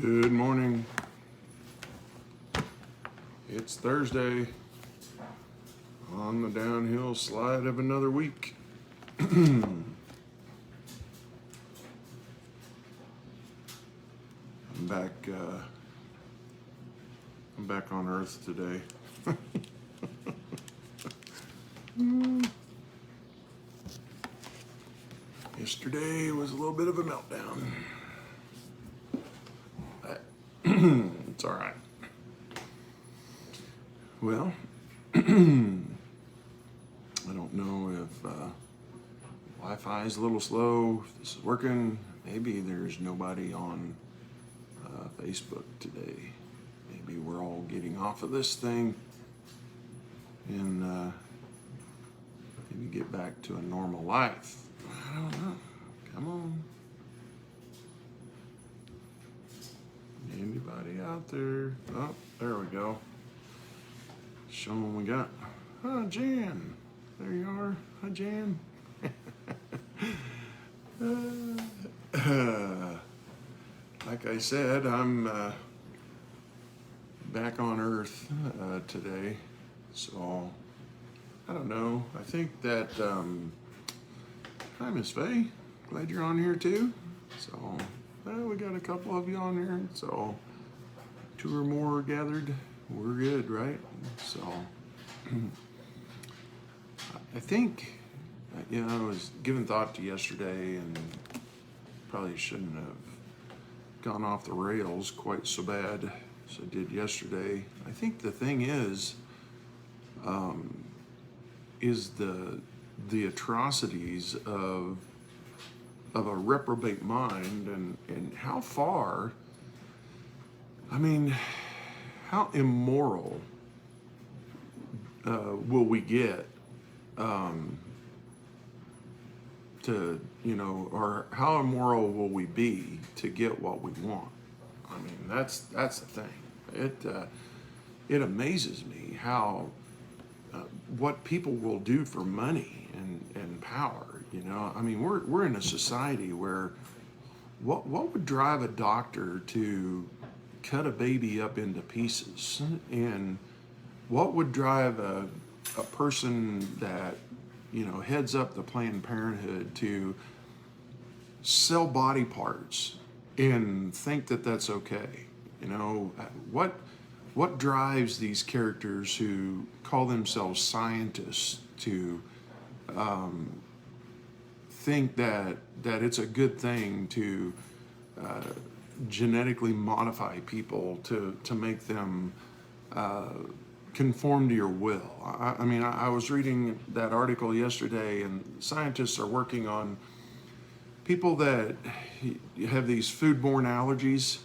Good morning. It's Thursday on the downhill slide of another week. I'm back. I'm back on Earth today. Yesterday was a little bit of a meltdown. It's all right. Well, I don't know if Wi-Fi is a little slow, if this is working. Maybe there's nobody on Facebook today. Maybe we're all getting off of this thing and maybe get back to a normal life. I don't know. Come on. Anybody out there? Oh, there we go. Show them we got. Oh, Jan. There you are. Hi, Jan. Like I said, I'm back on Earth today. So, I don't know. I think that, hi, Miss Faye. Glad you're on here too. So, we got a couple of you on here. So, 2 or more gathered. We're good, right? So, I think, I was giving thought to yesterday and probably shouldn't have gone off the rails quite so bad as I did yesterday. I think the thing is the atrocities of a reprobate mind and how far, how immoral will we get or how immoral will we be to get what we want? That's the thing. It amazes me how what people will do for money and power. We're in a society where what would drive a doctor to cut a baby up into pieces, and what would drive a person that heads up the Planned Parenthood to sell body parts and think that that's okay? What drives these characters who call themselves scientists to think that it's a good thing to genetically modify people to make them conform to your will? I was reading that article yesterday, and scientists are working on people that have these foodborne allergies.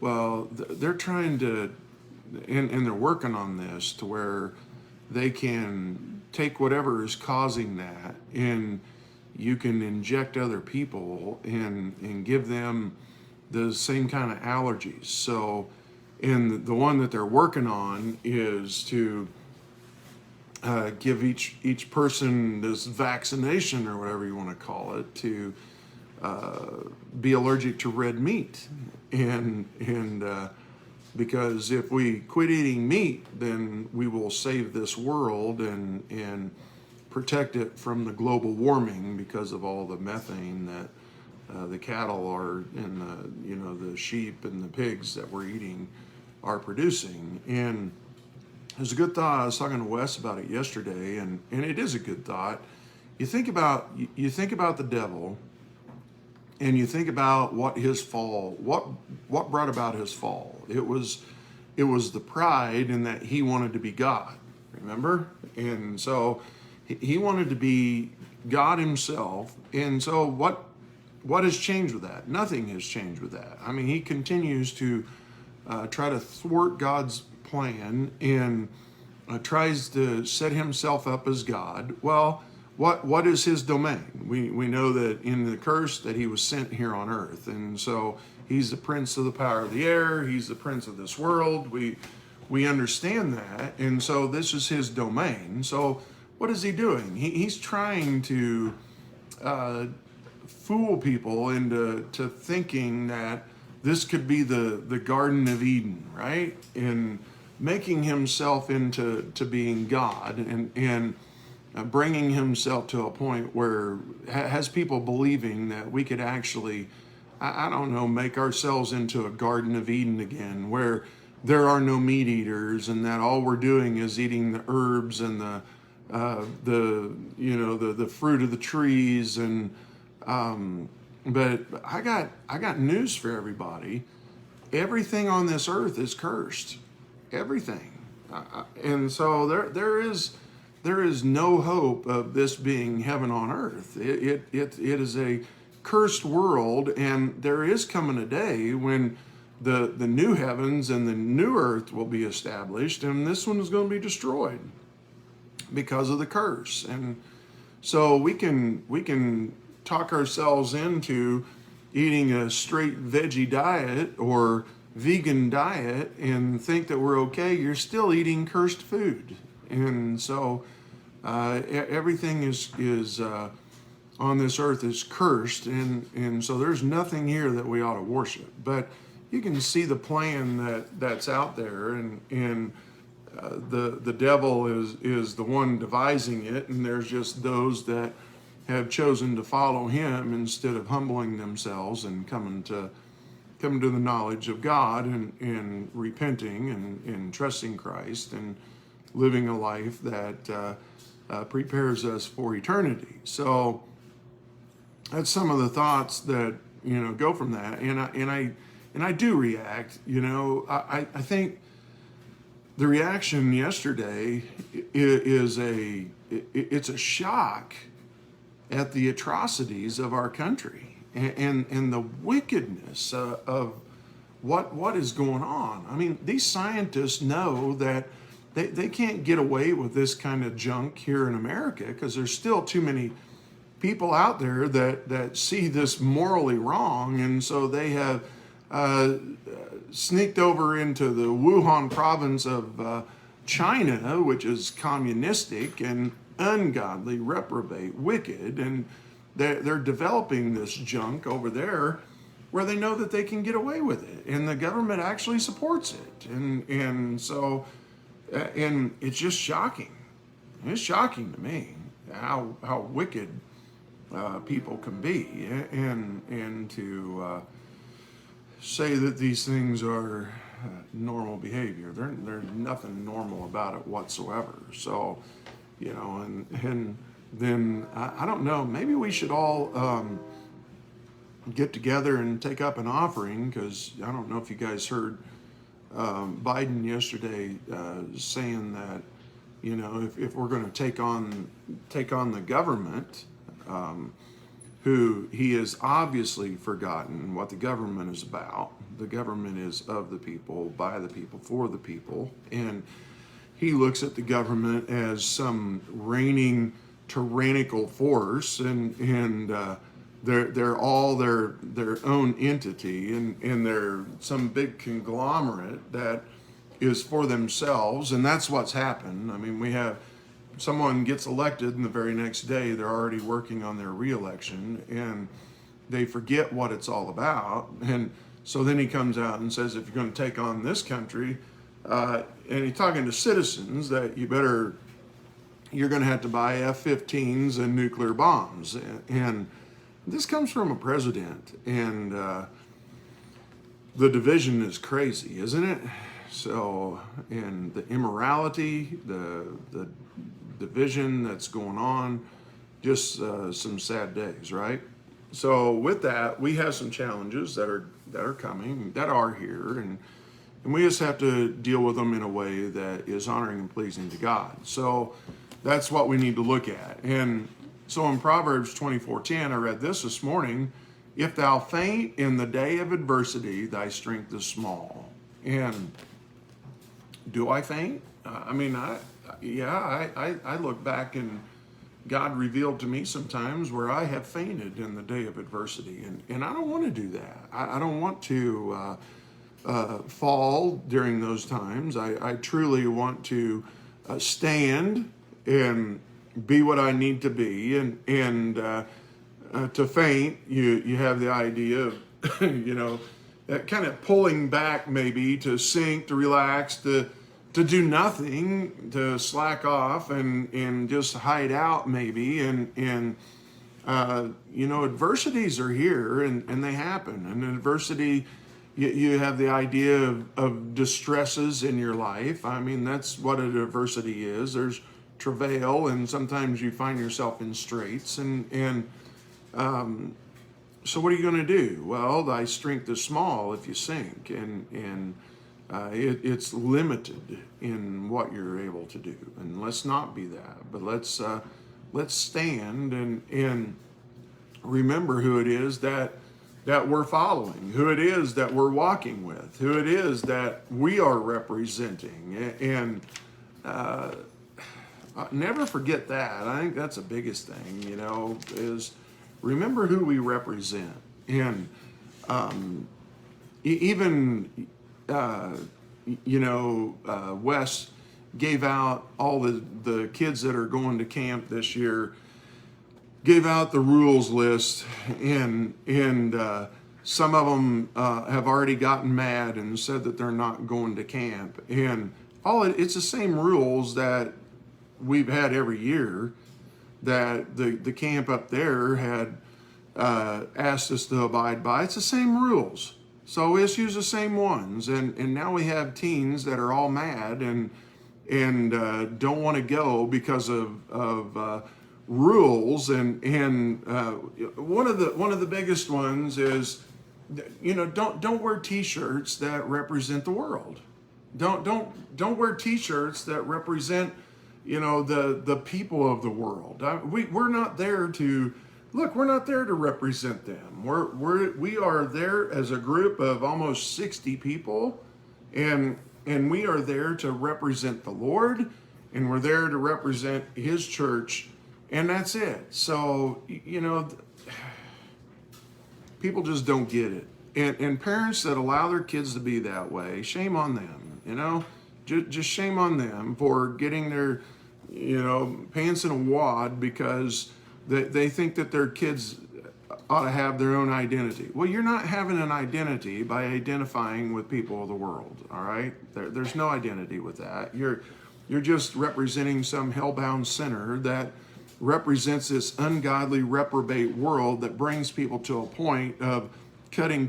Well, they're trying to, and they're working on this to where they can take whatever is causing that, and you can inject other people and give them the same kind of allergies. So, and the one that they're working on is to give each person this vaccination or whatever you want to call it to be allergic to red meat, and because if we quit eating meat, then we will save this world and protect it from the global warming because of all the methane that the cattle are and the sheep and the pigs that we're eating are producing. And there's a good thought. I was talking to Wes about it yesterday, and it is a good thought. You think about the devil, and you think about what his fall, what brought about his fall. It was the pride in that he wanted to be God. Remember? And so he wanted to be God himself. And so what has changed with that? Nothing has changed with that. He continues to try to thwart God's plan and tries to set himself up as God. Well, what is his domain? We know that in the curse that he was sent here on earth, and so he's the prince of the power of the air. He's the prince of this world. We understand that, and so this is his domain. So what is he doing? He's trying to fool people into thinking that this could be the Garden of Eden, right? And making himself into being God, and bringing himself to a point where has people believing that we could actually, I don't know, make ourselves into a Garden of Eden again, where there are no meat eaters, and that all we're doing is eating the herbs and the fruit of the trees. And but I got news for everybody. Everything on this earth is cursed. Everything. And so there is no hope of this being heaven on earth. It is a cursed world, and there is coming a day when the new heavens and the new earth will be established, and this one is going to be destroyed because of the curse. And so we can talk ourselves into eating a straight veggie diet or vegan diet and think that we're okay. You're still eating cursed food. And so everything is on this earth is cursed, and so there's nothing here that we ought to worship. But you can see the plan that's out there, and the devil is the one devising it, and there's just those that have chosen to follow him instead of humbling themselves and coming to the knowledge of God, and repenting and trusting Christ and living a life that prepares us for eternity. So that's some of the thoughts that go from that, and I do react. I think the reaction yesterday is it's a shock at the atrocities of our country and the wickedness of what is going on. I mean, these scientists know that they can't get away with this kind of junk here in America because there's still too many people out there that see this morally wrong, and so they have sneaked over into the Wuhan province of China, which is communistic and ungodly, reprobate, wicked, and they're developing this junk over there where they know that they can get away with it, and the government actually supports it, and so it's just shocking. It's shocking to me how wicked people can be, and to say that these things are normal behavior. There's nothing normal about it whatsoever. So, and then I don't know, maybe we should all get together and take up an offering, because I don't know if you guys heard Biden yesterday saying that, if we're going to take on the government, who he has obviously forgotten what the government is about. The government is of the people, by the people, for the people, and he looks at the government as some reigning tyrannical force, and they're all their own entity, and they're some big conglomerate that is for themselves, and that's what's happened. I mean, we have someone gets elected, and the very next day they're already working on their reelection, and they forget what it's all about. And so then he comes out and says, if you're going to take on this country, and he's talking to citizens, that you're going to have to buy F-15s and nuclear bombs. And this comes from a president, and the division is crazy, isn't it? So, and the immorality, the division that's going on, just some sad days, right? So with that, we have some challenges that are coming, that are here, and we just have to deal with them in a way that is honoring and pleasing to God. So that's what we need to look at. And so in Proverbs 24:10, I read this morning: if thou faint in the day of adversity, thy strength is small. And do I faint? I look back, and God revealed to me sometimes where I have fainted in the day of adversity, and I don't want to do that. I don't want to fall during those times. I truly want to stand and be what I need to be, and to faint, you have the idea of kind of pulling back, maybe to sink, to relax, to do nothing, to slack off and just hide out, maybe. And adversities are here, and they happen. And adversity, you have the idea of distresses in your life. I mean, that's what an adversity is. There's travail, and sometimes you find yourself in straits. So what are you going to do? Well, thy strength is small if you sink, and it's limited in what you're able to do. And let's not be that, but let's stand and remember who it is that we're following, who it is that we're walking with, who it is that we are representing, and never forget that. I think that's the biggest thing, is remember who we represent. And Wes gave out all the kids that are going to camp this year, gave out the rules list, and some of them have already gotten mad and said that they're not going to camp. And it's the same rules that we've had every year, that the camp up there had asked us to abide by. It's the same rules. So let's use the same ones. And now we have teens that are all mad and don't want to go because of rules. And one of the biggest ones is, don't wear T-shirts that represent the world. Don't wear T-shirts that represent the people of the world. We're not there to we're not there to represent them. We are there as a group of almost 60 people, and we are there to represent the Lord, and we're there to represent His church, and that's it. So people just don't get it, and parents that allow their kids to be that way, shame on them. Just shame on them for getting their pants in a wad because they think that their kids ought to have their own identity. Well, you're not having an identity by identifying with people of the world, all right? There's no identity with that. You're just representing some hellbound sinner that represents this ungodly, reprobate world that brings people to a point of cutting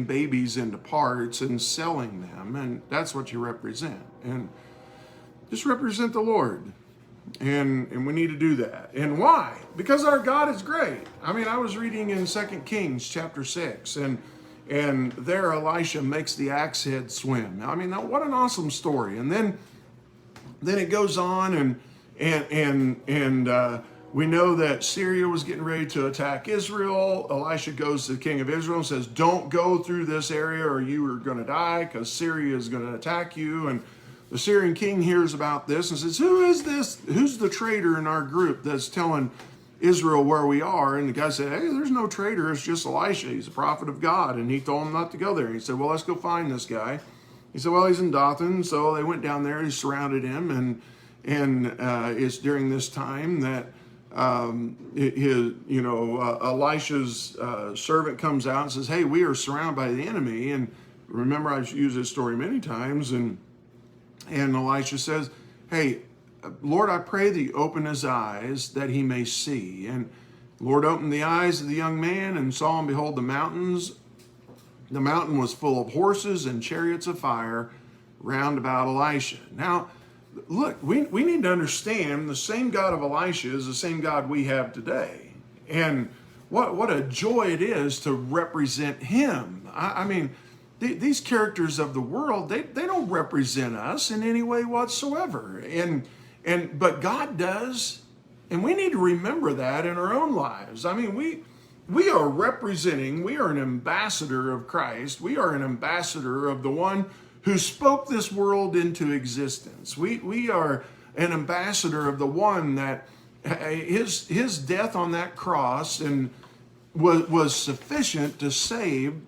babies into parts and selling them, and that's what you represent. And just represent the Lord. And we need to do that. And why? Because our God is great. I mean, I was reading in 2 Kings chapter 6, and there Elisha makes the axe head swim. I mean, what an awesome story. And then it goes on, and we know that Syria was getting ready to attack Israel. Elisha goes to the king of Israel and says, don't go through this area or you are going to die, because Syria is going to attack you. And the Syrian king hears about this and says, who is this? Who's the traitor in our group that's telling Israel where we are? And the guy said, hey, there's no traitor. It's just Elisha. He's a prophet of God. And he told him not to go there. And he said, well, let's go find this guy. He said, well, he's in Dothan. So they went down there. He surrounded him. And it's during this time that Elisha's servant comes out and says, hey, we are surrounded by the enemy. And remember, I've used this story many times. And Elisha says, hey, Lord, I pray that you open his eyes that he may see. And the Lord opened the eyes of the young man and saw and behold the mountains. The mountain was full of horses and chariots of fire round about Elisha. Now, look, we need to understand the same God of Elisha is the same God we have today. And what a joy it is to represent him. I mean, these characters of the world, they don't represent us in any way whatsoever. But God does. And we need to remember that in our own lives. I mean, we are representing, we are an ambassador of Christ. We are an ambassador of the one who spoke this world into existence. We are an ambassador of the one that his death on that cross and was sufficient to save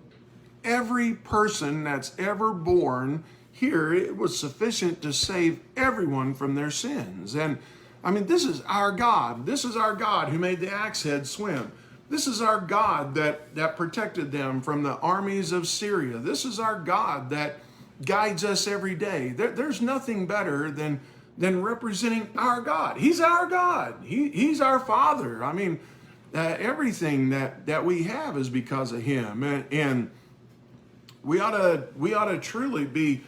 every person that's ever born here. It was sufficient to save everyone from their sins. And I mean, this is our God. This is our God who made the axe head swim. This is our God that protected them from the armies of Syria. This is our God that guides us every day. There's nothing better than representing our God. He's our God. He's our Father. I mean, everything that we have is because of Him, and we ought to truly be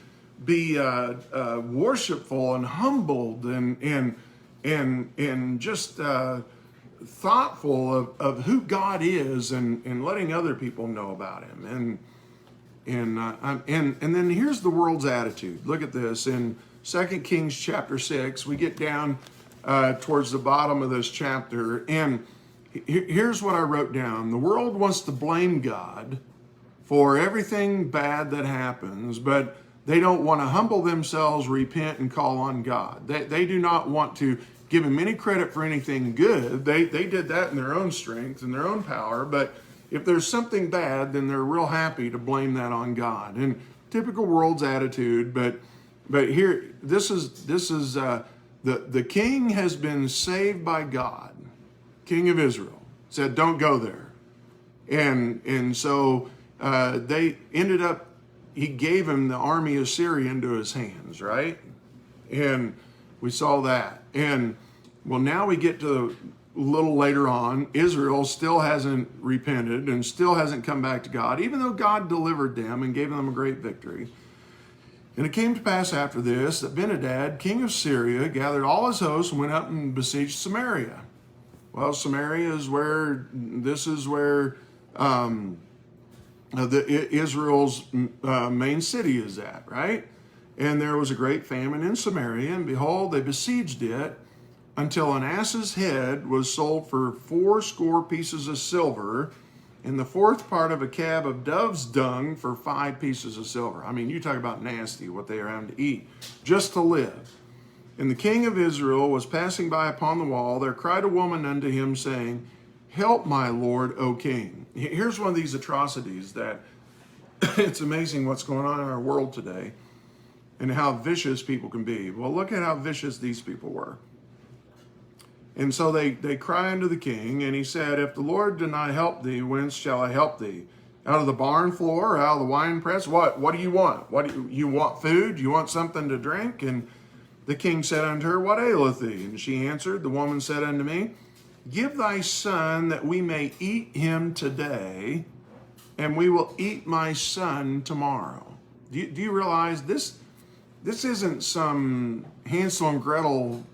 worshipful and humbled and just thoughtful of who God is and letting other people know about Him. And then here's the world's attitude. Look at this in 2 Kings chapter 6. We get down towards the bottom of this chapter, and here's what I wrote down. The world wants to blame God for everything bad that happens, but they don't want to humble themselves, repent, and call on God. They do not want to give Him any credit for anything good. They did that in their own strength and their own power, but if there's something bad, then they're real happy to blame that on God. And typical world's attitude, but here, this is the king has been saved by God, King of Israel, said, don't go there. And so they ended up, he gave him the army of Syria into his hands, right? And we saw that. And well, now we get to a little later on, Israel still hasn't repented and still hasn't come back to God, even though God delivered them and gave them a great victory. And it came to pass after this that Ben-Hadad, king of Syria, gathered all his hosts and went up and besieged Samaria. Well, Samaria is where Israel's main city is at, right? And there was a great famine in Samaria, and behold, they besieged it until an ass's head was sold for 80 pieces of silver, and the fourth part of a cab of dove's dung for 5 pieces of silver. I mean, you talk about nasty, what they are having to eat just to live. And the king of Israel was passing by upon the wall. There cried a woman unto him, saying, help my lord, O king. Here's one of these atrocities that it's amazing what's going on in our world today and how vicious people can be. Well, look at how vicious these people were. And so they cry unto the king, and he said, if the Lord do not help thee, whence shall I help thee? Out of the barn floor, or out of the winepress? What do you want? You want food? You want something to drink? And the king said unto her, what aileth thee? And she answered, the woman said unto me, give thy son that we may eat him today, and we will eat my son tomorrow. Do you realize this isn't some Hansel and Gretel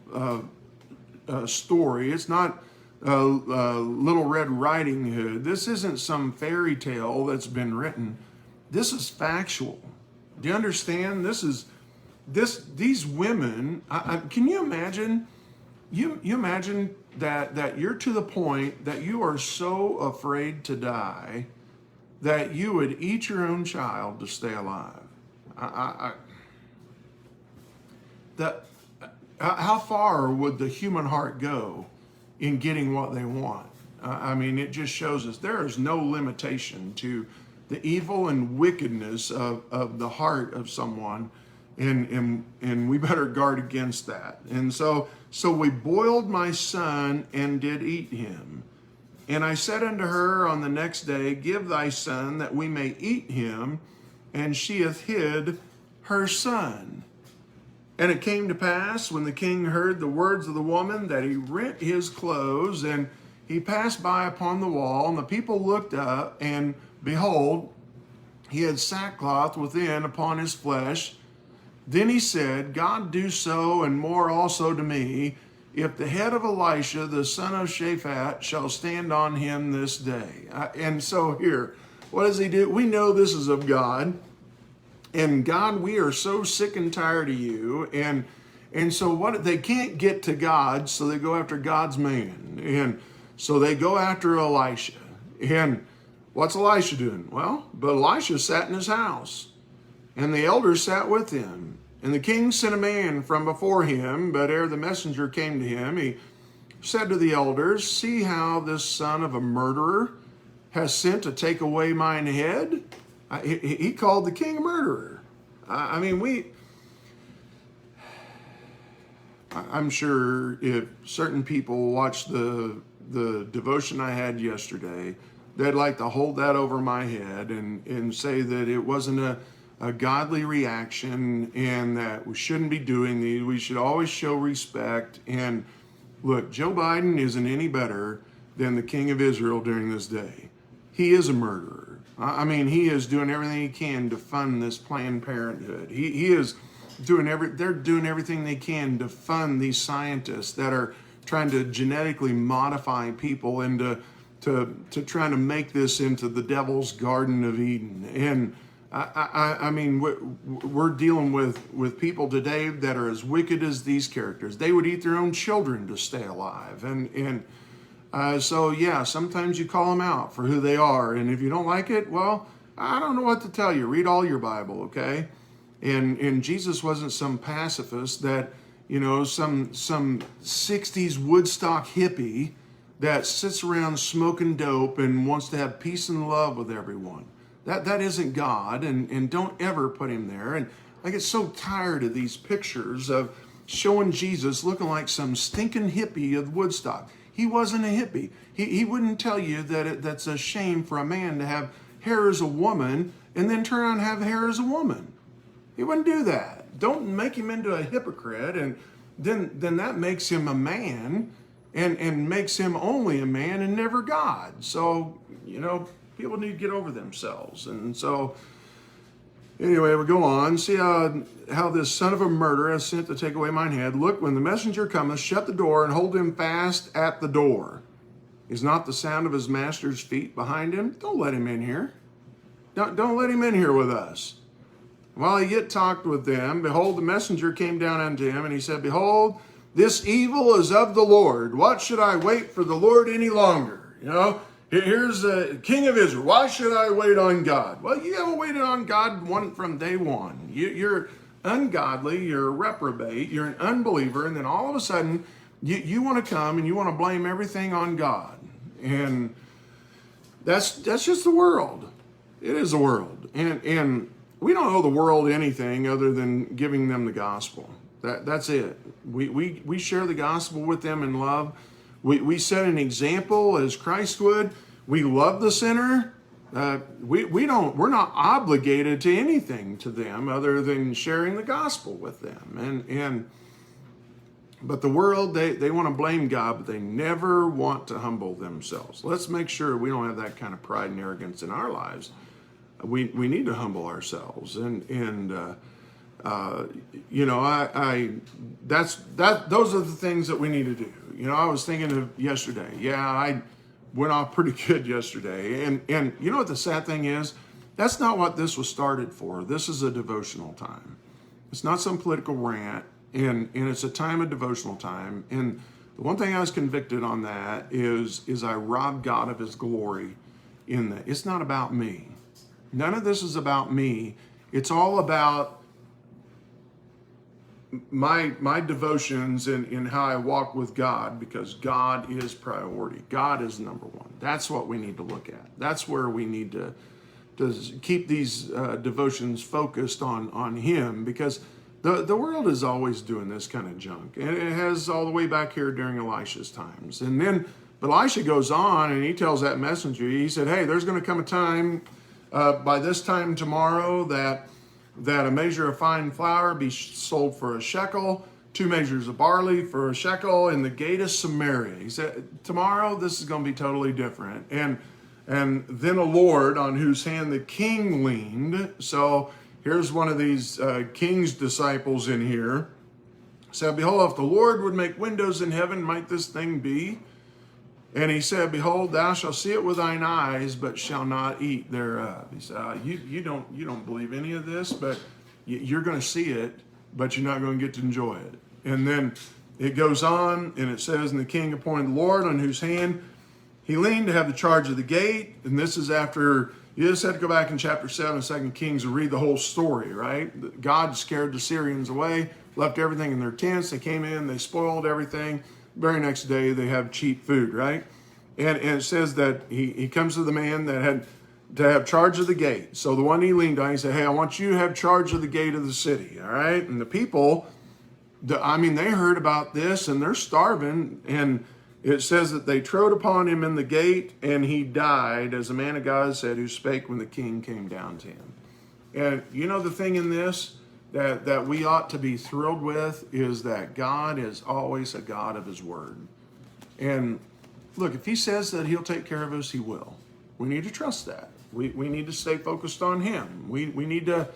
story. It's not Little Red Riding Hood. This isn't some fairy tale that's been written. This is factual. Do you understand? These women. Can you imagine? You imagine that you're to the point that you are so afraid to die that you would eat your own child to stay alive. How far would the human heart go in getting what they want? I mean, it just shows us there is no limitation to the evil and wickedness of the heart of someone, and we better guard against that. And so we boiled my son and did eat him. And I said unto her on the next day, give thy son that we may eat him. And she hath hid her son. And it came to pass, when the king heard the words of the woman, that he rent his clothes, and he passed by upon the wall. And the people looked up, and behold, he had sackcloth within upon his flesh. Then he said, God do so and more also to me, if the head of Elisha, the son of Shaphat, shall stand on him this day. And so here, what does he do? We know this is of God. And God, we are so sick and tired of you. And so what they can't get to God, so they go after God's man. And so they go after Elisha. And what's Elisha doing? Well, but Elisha sat in his house, and the elders sat with him. And the king sent a man from before him, but ere the messenger came to him, he said to the elders, see how this son of a murderer has sent to take away mine head? He called the king a murderer. I'm sure if certain people watch the the devotion I had yesterday, they'd like to hold that over my head and say that it wasn't a godly reaction and that we shouldn't be doing these. We should always show respect. And look, Joe Biden isn't any better than the king of Israel during this day. He is a murderer. I mean, he is doing everything he can to fund this Planned Parenthood. He is they're doing everything they can to fund these scientists that are trying to genetically modify people and to trying to make this into the devil's Garden of Eden. And I mean, we're dealing with people today that are as wicked as these characters. They would eat their own children to stay alive. So yeah, sometimes you call them out for who they are. And if you don't like it, well, I don't know what to tell you. Read all your Bible, okay? And Jesus wasn't some pacifist that, some 60s Woodstock hippie that sits around smoking dope and wants to have peace and love with everyone. That isn't God, and don't ever put him there. And I get so tired of these pictures of showing Jesus looking like some stinking hippie of Woodstock. He wasn't a hippie. He wouldn't tell you that that's a shame for a man to have hair as a woman and then turn around and have hair as a woman. He wouldn't do that. Don't make him into a hypocrite, and then that makes him a man and makes him only a man and never God. So, people need to get over themselves. And so, anyway, we go on. See how this son of a murderer has sent to take away mine head. Look, when the messenger cometh, shut the door and hold him fast at the door. Is not the sound of his master's feet behind him? Don't let him in here. Don't let him in here with us. While he yet talked with them, behold, the messenger came down unto him, and he said, Behold, this evil is of the Lord. What should I wait for the Lord any longer? Here's the King of Israel. Why should I wait on God? Well, you haven't waited on God from day one. You're ungodly, you're a reprobate, you're an unbeliever, and then all of a sudden, you want to come and you want to blame everything on God. And that's just the world. It is the world. And we don't owe the world anything other than giving them the gospel. That's it. We share the gospel with them in love. We set an example as Christ would. We love the sinner. We're not obligated to anything to them other than sharing the gospel with them. But the world, they want to blame God, but they never want to humble themselves. Let's make sure we don't have that kind of pride and arrogance in our lives. We need to humble ourselves, those are the things that we need to do. I was thinking of yesterday. Yeah, I went off pretty good yesterday, and you know what the sad thing is? That's not what this was started for. This is a devotional time. It's not some political rant, and it's a time of devotional time. And the one thing I was convicted on that is I robbed God of his glory in that. It's not about me. None of this is about me. It's all about my devotions and how I walk with God, because God is priority. God is number one. That's what we need to look at. That's where we need to keep these devotions focused on him, because the world is always doing this kind of junk. And it has all the way back here during Elisha's times. And then Elisha goes on and he tells that messenger, he said, hey, there's going to come a time by this time tomorrow that a measure of fine flour be sold for a shekel, 2 measures of barley for a shekel in the gate of Samaria. He said, tomorrow this is going to be totally different. And then a Lord on whose hand the king leaned. So here's one of these king's disciples in here. Said, behold, if the Lord would make windows in heaven, might this thing be? And he said, behold, thou shalt see it with thine eyes, but shall not eat thereof. He said, you don't believe any of this, but you're going to see it, but you're not going to get to enjoy it. And then it goes on, and it says, and the king appointed the Lord on whose hand he leaned to have the charge of the gate. And this is after, you just have to go back in chapter 7 of 2 Kings and read the whole story, right? God scared the Syrians away, left everything in their tents. They came in, they spoiled everything. Very next day, they have cheap food, right? And it says that he comes to the man that had to have charge of the gate. So the one he leaned on, he said, hey, I want you to have charge of the gate of the city, all right? And the people, they heard about this, and they're starving. And it says that they trode upon him in the gate, and he died, as a man of God said, who spake when the king came down to him. And you know the thing in this that we ought to be thrilled with is that God is always a God of his word. And look, if he says that he'll take care of us, he will. We need to trust that. We need to stay focused on him. We need to,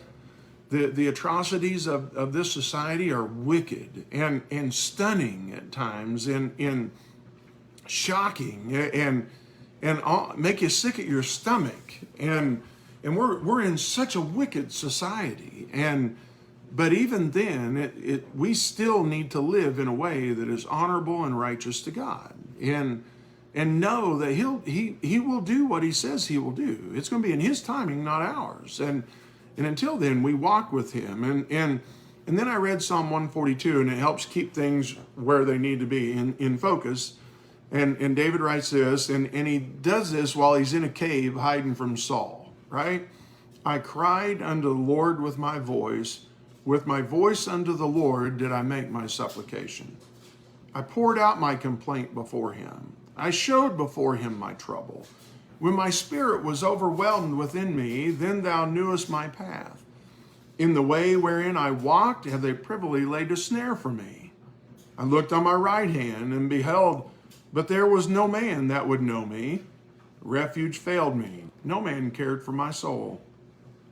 the atrocities of this society are wicked and stunning at times and shocking and make you sick at your stomach. And we're in such a wicked society. But even then, we still need to live in a way that is honorable and righteous to God. And know that he will do what he says he will do. It's going to be in his timing, not ours. And until then, we walk with him. And then I read Psalm 142, and it helps keep things where they need to be in focus. And David writes this, and he does this while he's in a cave hiding from Saul, right? I cried unto the Lord with my voice unto the Lord did I make my supplication. I poured out my complaint before him. I showed before him my trouble. When my spirit was overwhelmed within me, then thou knewest my path. In the way wherein I walked, have they privily laid a snare for me. I looked on my right hand and beheld, but there was no man that would know me. Refuge failed me. No man cared for my soul.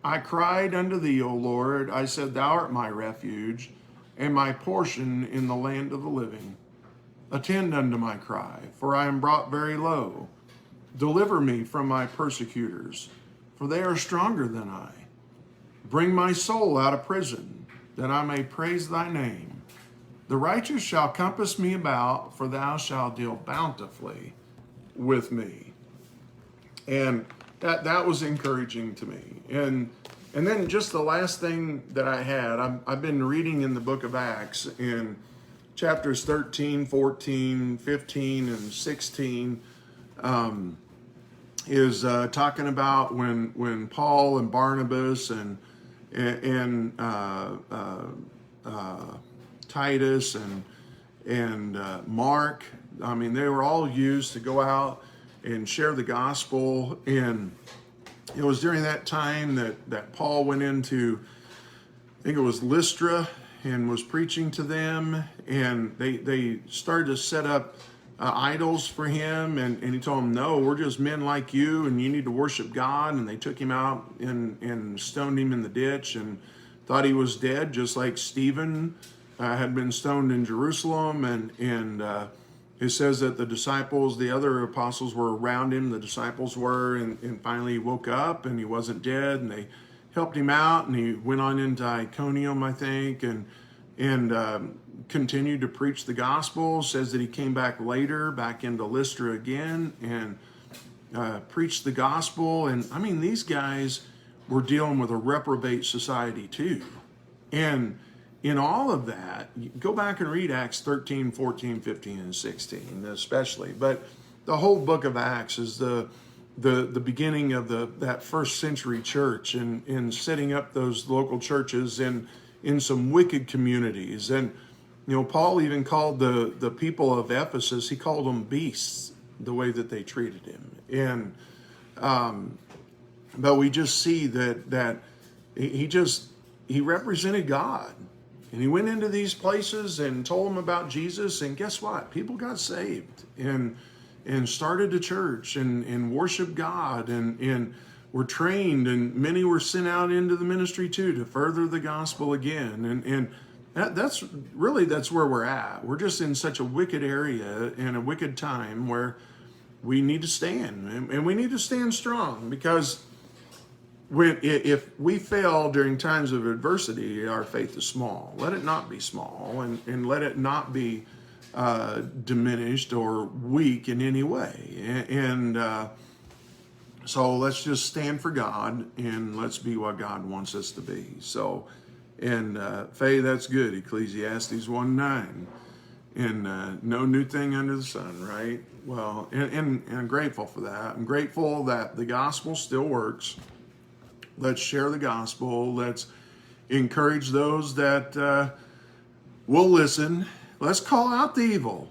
I cried unto thee, O Lord. I said, thou art my refuge and my portion in the land of the living. Attend unto my cry, for I am brought very low. Deliver me from my persecutors, for they are stronger than I. Bring my soul out of prison, that I may praise thy name. The righteous shall compass me about, for thou shalt deal bountifully with me. And that was encouraging to me. And then just the last thing that I had, I've been reading in the book of Acts, and chapters 13, 14, 15, and 16 is talking about when Paul and Barnabas and Titus and Mark, I mean, they were all used to go out and share the gospel. And it was during that time that Paul went into, I think it was Lystra, and was preaching to them, and they started to set up idols for him, and he told them, no, we're just men like you, and you need to worship God. And they took him out and stoned him in the ditch and thought he was dead, just like Stephen had been stoned in Jerusalem. And it says that the disciples, the other apostles, were around him, the disciples were, and finally he woke up and he wasn't dead, and they helped him out, and he went on into Iconium, I think, and continued to preach the gospel. Says that he came back later, back into Lystra again, and preached the gospel. And I mean, these guys were dealing with a reprobate society too. And in all of that, go back and read Acts 13, 14, 15, and 16 especially. But the whole book of Acts is the beginning of that first century church, and setting up those local churches in some wicked communities. And you know, Paul even called the people of Ephesus, he called them beasts, the way that they treated him. And but we just see that he represented God, and he went into these places and told them about Jesus, and guess what? People got saved and started a church and worshiped God and were trained, and many were sent out into the ministry too to further the gospel again. And that's where we're at. We're just in such a wicked area and a wicked time where we need to stand, and we need to stand strong, because if we fail during times of adversity, our faith is small. Let it not be small, and let it not be diminished or weak in any way. So let's just stand for God, and let's be what God wants us to be. So, and Faye, that's good. Ecclesiastes 1:9, and no new thing under the sun, right? Well, and I'm grateful for that. I'm grateful that the gospel still works. Let's share the gospel. Let's encourage those that will listen. Let's call out the evil.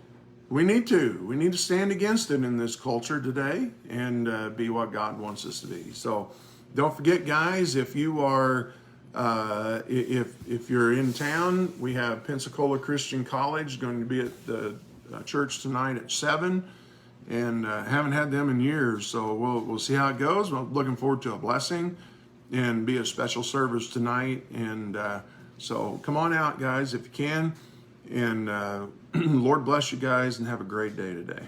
We need to. We need to stand against it in this culture today and be what God wants us to be. So don't forget, guys, if you are, if you're in town, we have Pensacola Christian College going to be at the church tonight at 7, and haven't had them in years. So we'll see how it goes. We're looking forward to a blessing and be a special service tonight. And so come on out, guys, if you can. And Lord bless you guys and have a great day today.